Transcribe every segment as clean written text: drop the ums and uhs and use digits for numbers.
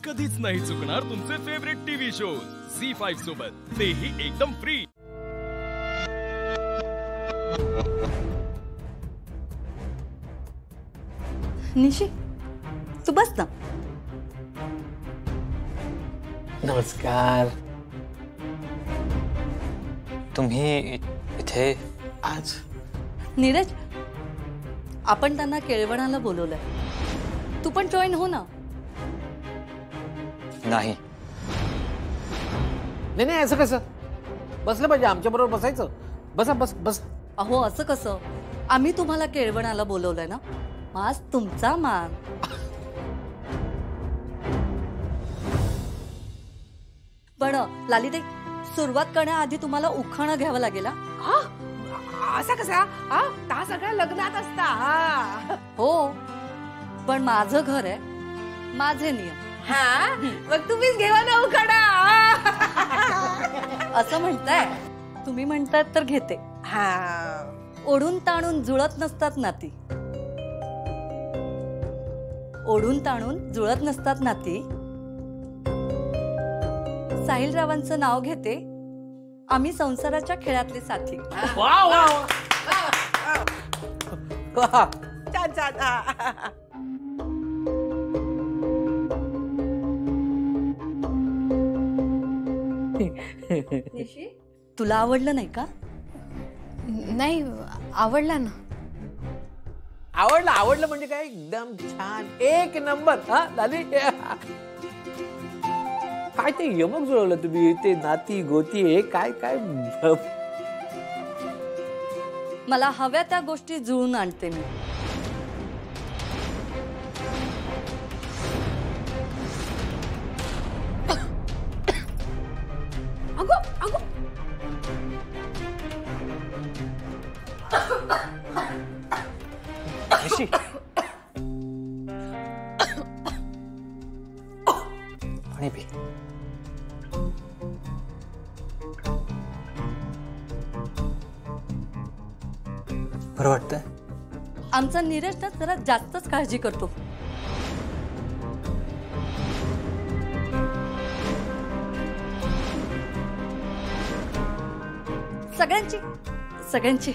कधीच नाही चुकणार तुमचे फेवरेट टीव्ही शोज झी5 सोबत, तेही एकदम फ्री। निशी, तू बस ना। नमस्कार। तुम्ही इथे आज? नीरज, आपण त्यांना केळवणाला बोलवलंय, तू पण जॉईन हो ना। नाही नाही, असं कसं? बसलं पाहिजे, आमच्या बरोबर बसायचं। बसा, बस बस। अहो असं कसं, आम्ही तुम्हाला केळवणाला बोलवलंय ना, आज तुमचा मान। पण लालिताई, सुरुवात करण्याआधी तुम्हाला उखाणा घ्यावं लागेल। असा कसा? ता सगळ्या लग्नात असता। हो, पण माझं घर आहे, माझे नियम। मग तुम्हीच घेवा ना उखाणा। असं म्हणताय तुम्ही, म्हणताय तर घेते। ओढून ताणून जुळत नसतात नाती, ओढून ताणून जुळत नसतात नाती। साहिलरावांचं नाव घेते, आम्ही संसाराच्या खेळातले साथी। वा वा वा, छान छान। तुला आवडलं नाही का? नाही, आवडला ना। आवडलं म्हणजे काय, एकदम छान, एक नंबर। हा लाली, काय ते यमक जुळवलं तुम्ही, ते नाती गोती, हे काय काय। मला हव्या त्या गोष्टी जुळून आणते मी। पाणी पी। बरं वाटतंय? आमचा नीरज ना जरा जास्तच काळजी करतो। सगळ्यांची सगळ्यांची।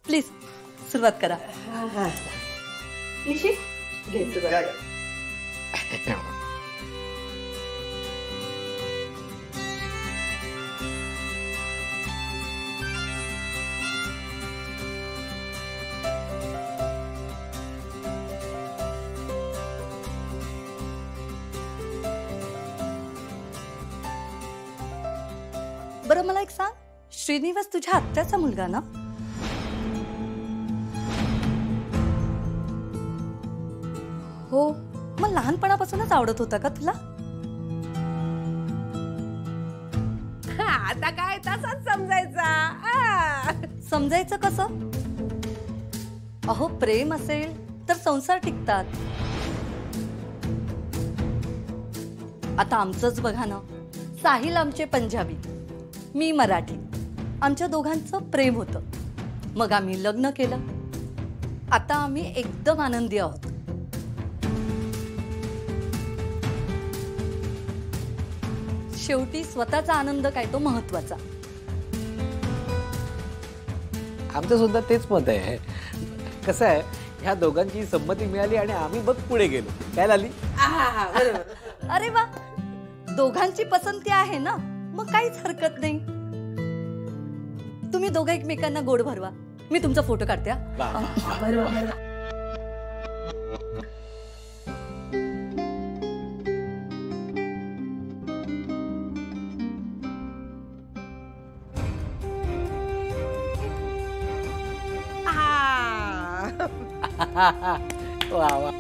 प्लीज सुरुवात करा। निशी, घे सुरुवात। बरं मला एक सांग, श्रीनिवास तुझ्या आत्याचा मुलगा ना? हो। मग लहानपणापासूनच आवडत होता का तुला? आता काय तसाच समजायचा। समजायचं कसं? अहो प्रेम असेल तर संसार टिकतात। आता आमचंच बघा ना, साहिल आमचे पंजाबी, मी मराठी, आमच्या दोघांचं प्रेम होतं, मग आम्ही लग्न केलं, आता आम्ही एकदम आनंदी आहोत। शेवटी स्वतःचा आनंद काय तो महत्वाचा। आमचं सुद्धा तेच मत आहे। कसं आहे, ह्या दोघांची संमती मिळाली आणि आम्ही बघ पुढे गेलो। काय लाली? बरोबर। अरे वा, दोघांची पसंती आहे ना, मग काहीच हरकत नाही। तुम्ही दोघं एकमेकांना गोड भरवा, मी तुमचा फोटो काढते। वा वा।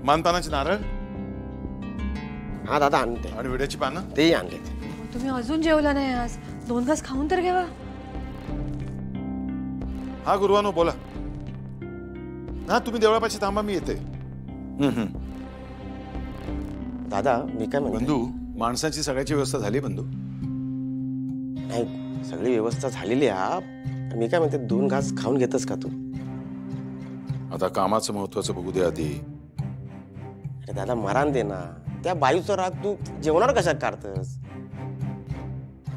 मानतानाची नारळ हा दादा आणते, आणि विड्याची पानं. तेही आणले. तुम्ही अजून जेवला नाही आज. 2 घास खाऊन तर घ्यावा. हा गुरुवानो बोला. हा तुम्ही देवळापाशी थांबा, मी येते. दादा मी काय म्हणतो, बंधू माणसाची सगळ्याची व्यवस्था झाली बंधू? नाही सगळी व्यवस्था झालेली आहे. मी काय म्हणते 2 घास खाऊन घेतस का तू? आता कामाचं महत्वाचं बघू दे आधी. अरे दादा मरान दे ना. त्या बायूचा राग तू जेवणार कशा काढतस?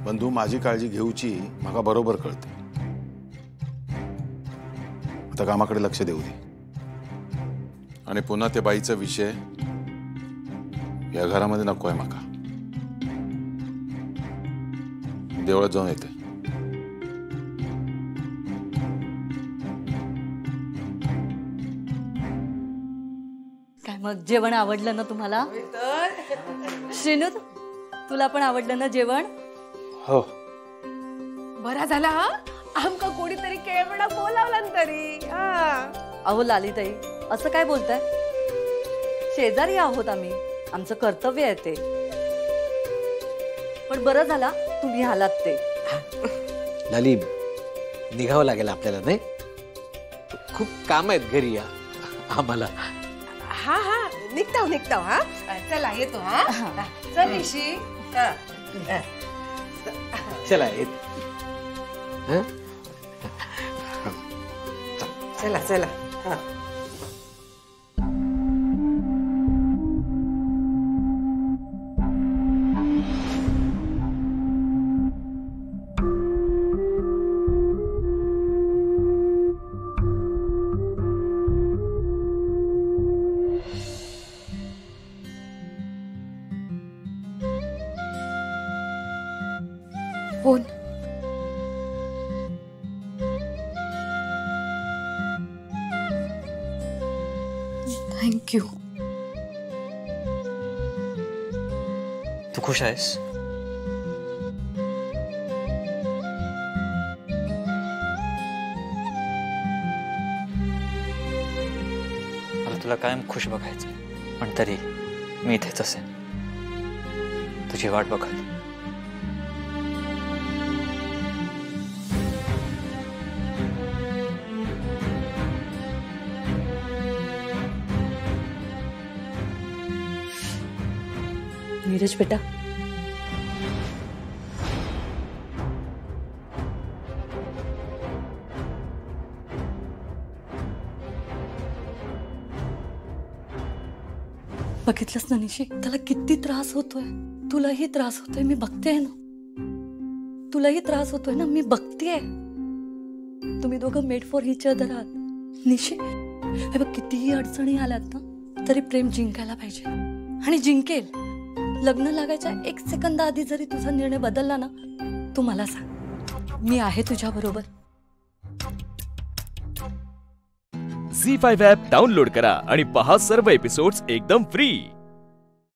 बंधू माझी काळजी घेऊची मला बरोबर कळते. आता कामाकडे लक्ष देऊ दे. आणि पुन्हा त्या बाईचा विषय या घरामध्ये नको आहे माका. देवळात जाऊन येते. काय मग जेवण आवडलं ना तुम्हाला? श्रीनू तुला पण आवडलं ना जेवण? हो. बरा झाला हा. आमका कोणीतरी केळवडा बोलावला तरी. अहो लालिताई असं काय बोलताय? शेजारी आहोत आम्ही, आमचं कर्तव्य आहे ते. पण बरं झाला तुम्ही आलात ते. लाली निघावं लागेल आपल्याला, नाही? खूप काम आहेत घरी या आम्हाला. हा हा निघताव हा. चला येतो हा. चल ऋषी. चला येत. हं? चला चला. हा. फोन. थँक्यू. तू खुश आहेस? मला तुला कायम खुश बघायचंय, पण तरी मी इथेच असेन तुझी वाट बघत. नीरज बेटा, बघितलंस ना निशी, त्याला किती त्रास होतोय. तुलाही त्रास होतोय, मी बघतेय ना. तुलाही त्रास होतोय ना, मी बघतेय. तुम्ही दोघं मेड फॉर इच अदर आहात. निशी हे बघ, कितीही अडचणी आल्यात ना तरी प्रेम जिंकायला पाहिजे, आणि जिंकेल. लग्न लागायच्या 1 सेकंद आधी जरी तुझा निर्णय बदलला ना, तू मला सांग, मी आहे तुझ्या बरोबर. झी5 ॲप डाउनलोड करा आणि पहा सर्व एपिसोड्स एकदम फ्री.